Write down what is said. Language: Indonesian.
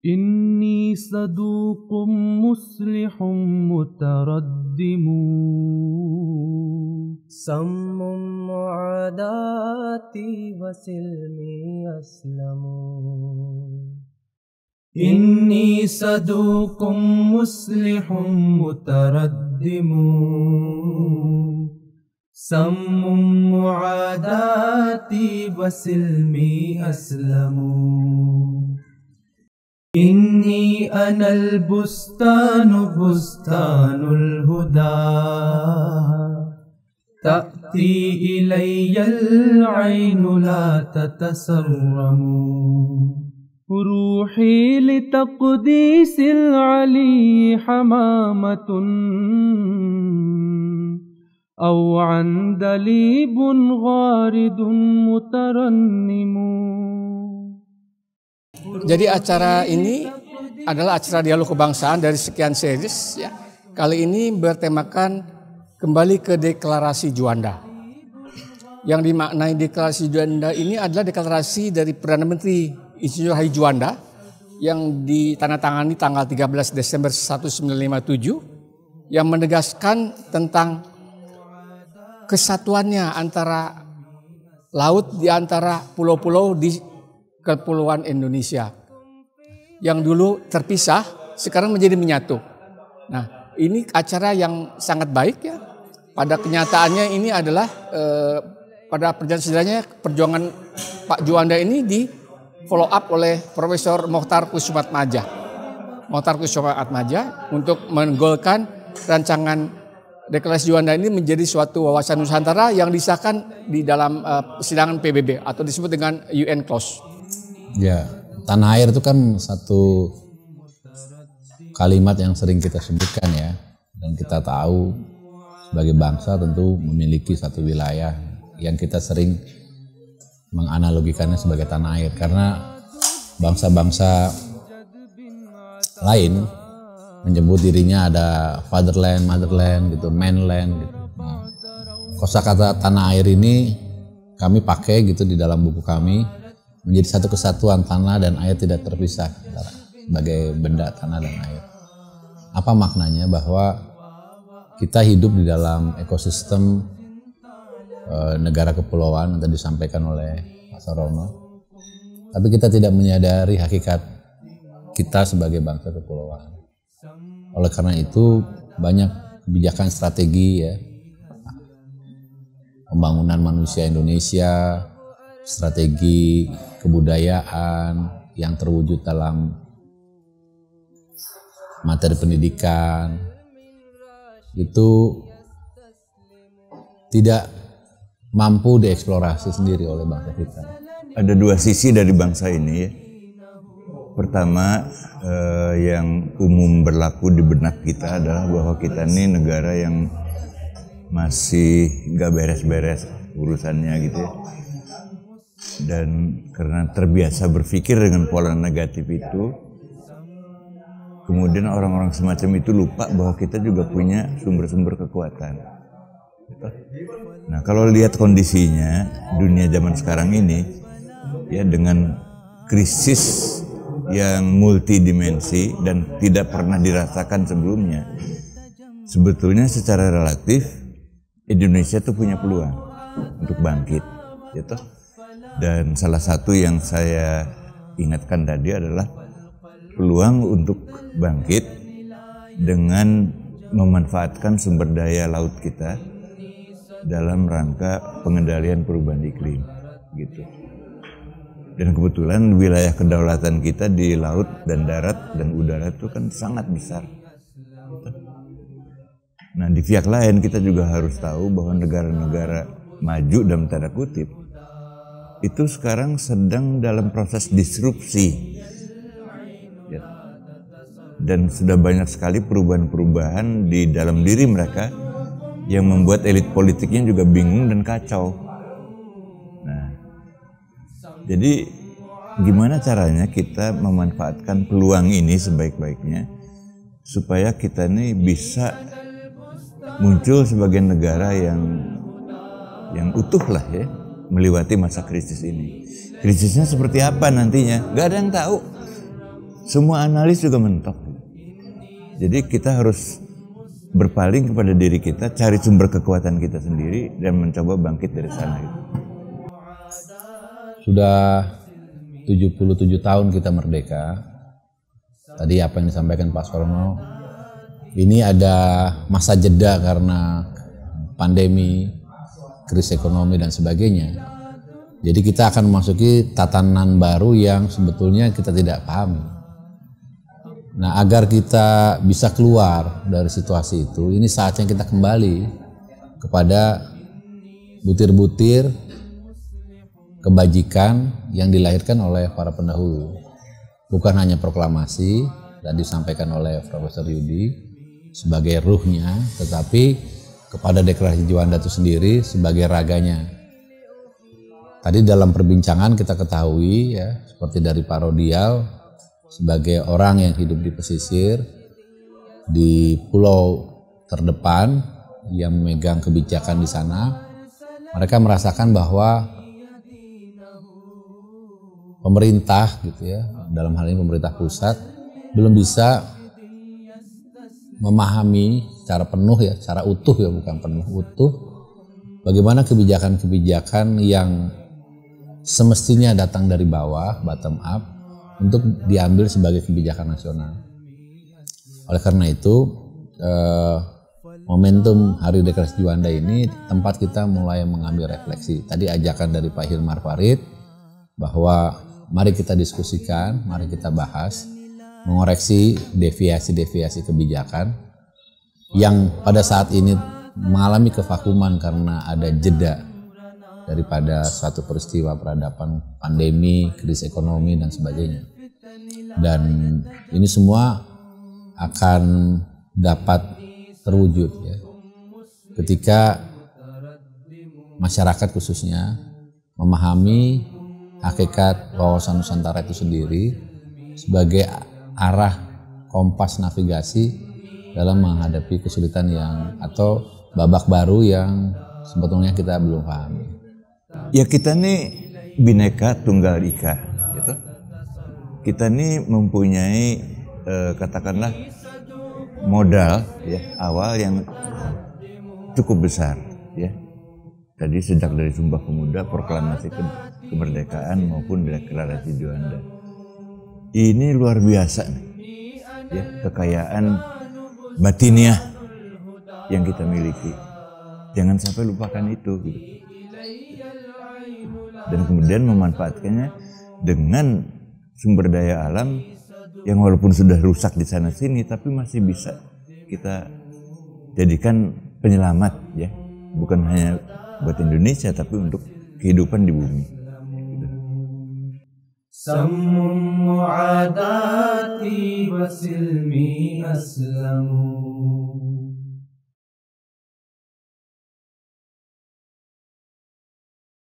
إني صدوق مصلح متردم سم معاداتي وسلمي أسلم إني صدوق مصلح متردم سم معاداتي وسلمي أسلم إني أنا البستان بستان الهدى تأتي إلي العين لا تتسرم روحي لتقديس العلي حمامة أو عندليب غارد مترنم. Jadi acara ini adalah acara dialog kebangsaan dari sekian series ya. Kali ini bertemakan kembali ke deklarasi Juanda. Yang dimaknai deklarasi Juanda ini adalah deklarasi dari Perdana Menteri Insinyur Haji Juanda yang ditandatangani tanggal 13 Desember 1957 yang menegaskan tentang kesatuannya antara laut di antara pulau-pulau di Kepulauan Indonesia yang dulu terpisah sekarang menjadi menyatu. Nah, ini acara yang sangat baik ya. Pada kenyataannya ini adalah pada perjalanan sejarahnya perjuangan Pak Juanda ini di follow up oleh Profesor Mokhtar Kusumaatmadja. Mokhtar Kusumaatmadja untuk menggolkan rancangan deklarasi Juanda ini menjadi suatu wawasan Nusantara yang disahkan di dalam persidangan PBB atau disebut dengan UN Clause. Ya, tanah air itu kan satu kalimat yang sering kita sebutkan ya, dan kita tahu sebagai bangsa tentu memiliki satu wilayah yang kita sering menganalogikannya sebagai tanah air, karena bangsa-bangsa lain menyebut dirinya ada fatherland, motherland gitu, mainland gitu. Nah, kosakata tanah air ini kami pakai gitu di dalam buku kami, menjadi satu kesatuan tanah dan air tidak terpisah sebagai benda tanah dan air. Apa maknanya? Bahwa kita hidup di dalam ekosistem negara kepulauan yang tadi disampaikan oleh Pak Sarono, tapi kita tidak menyadari hakikat kita sebagai bangsa kepulauan. Oleh karena itu banyak kebijakan strategi ya, pembangunan manusia Indonesia, strategi kebudayaan yang terwujud dalam materi pendidikan itu tidak mampu dieksplorasi sendiri oleh bangsa kita. Ada dua sisi dari bangsa ini ya. Pertama yang umum berlaku di benak kita adalah bahwa kita ini negara yang masih gak beres-beres urusannya gitu ya. Dan karena terbiasa berpikir dengan pola negatif itu, kemudian orang-orang semacam itu lupa bahwa kita juga punya sumber-sumber kekuatan. Nah, kalau lihat kondisinya dunia zaman sekarang ini ya, dengan krisis yang multidimensi dan tidak pernah dirasakan sebelumnya, sebetulnya secara relatif Indonesia tuh punya peluang untuk bangkit gitu. Dan salah satu yang saya ingatkan tadi adalah peluang untuk bangkit dengan memanfaatkan sumber daya laut kita dalam rangka pengendalian perubahan iklim gitu. Dan kebetulan wilayah kedaulatan kita di laut dan darat dan udara itu kan sangat besar. Nah, di pihak lain kita juga harus tahu bahwa negara-negara maju dalam tanda kutip itu sekarang sedang dalam proses disrupsi ya. Dan sudah banyak sekali perubahan-perubahan di dalam diri mereka yang membuat elit politiknya juga bingung dan kacau. Nah, jadi gimana caranya kita memanfaatkan peluang ini sebaik-baiknya supaya kita ini bisa muncul sebagai negara yang utuh lah ya, melewati masa krisis ini. Krisisnya seperti apa nantinya? Gak ada yang tahu. semua analis juga mentok. Jadi kita harus berpaling kepada diri kita, cari sumber kekuatan kita sendiri dan mencoba bangkit dari sana. Sudah 77 tahun kita merdeka. Tadi apa yang disampaikan Pak Suwarno, ini ada masa jeda karena pandemi, krisis ekonomi dan sebagainya. Jadi kita akan memasuki tatanan baru yang sebetulnya kita tidak pahami. Nah, agar kita bisa keluar dari situasi itu, ini saatnya kita kembali kepada butir-butir kebajikan yang dilahirkan oleh para pendahulu. Bukan hanya proklamasi, tadi disampaikan oleh Profesor Yudi sebagai ruhnya, tetapi kepada Deklarasi Juanda itu sendiri sebagai raganya. Tadi dalam perbincangan kita ketahui ya, seperti dari Pak Rodial, sebagai orang yang hidup di pesisir, di pulau terdepan yang memegang kebijakan di sana, mereka merasakan bahwa pemerintah gitu ya, dalam hal ini pemerintah pusat belum bisa memahami secara penuh ya, secara utuh ya, bukan penuh, utuh, bagaimana kebijakan-kebijakan yang semestinya datang dari bawah, bottom up, untuk diambil sebagai kebijakan nasional. Oleh karena itu, momentum Hari Deklarasi Juanda ini tempat kita mulai mengambil refleksi. Tadi ajakan dari Pak Hilmar Farid bahwa mari kita diskusikan, mari kita bahas, mengoreksi deviasi-deviasi kebijakan yang pada saat ini mengalami kevakuman karena ada jeda daripada suatu peristiwa peradaban, pandemi, krisis ekonomi dan sebagainya. Dan ini semua akan dapat terwujud ya, ketika masyarakat khususnya memahami hakikat wawasan Nusantara itu sendiri sebagai arah kompas navigasi dalam menghadapi kesulitan yang atau babak baru yang sebetulnya kita belum pahami. Ya kita nih Bhinneka Tunggal Ika gitu. Kita nih mempunyai katakanlah modal ya awal yang cukup besar ya. Tadi sejak dari Sumpah Pemuda, proklamasi kemerdekaan maupun Deklarasi Juanda. Ini luar biasa nih. Ya, kekayaan batiniah yang kita miliki. Jangan sampai lupakan itu gitu. Dan kemudian memanfaatkannya dengan sumber daya alam yang walaupun sudah rusak di sana sini tapi masih bisa kita jadikan penyelamat ya, bukan hanya buat Indonesia tapi untuk kehidupan di bumi. Sammu mu'adati wa silmi aslamu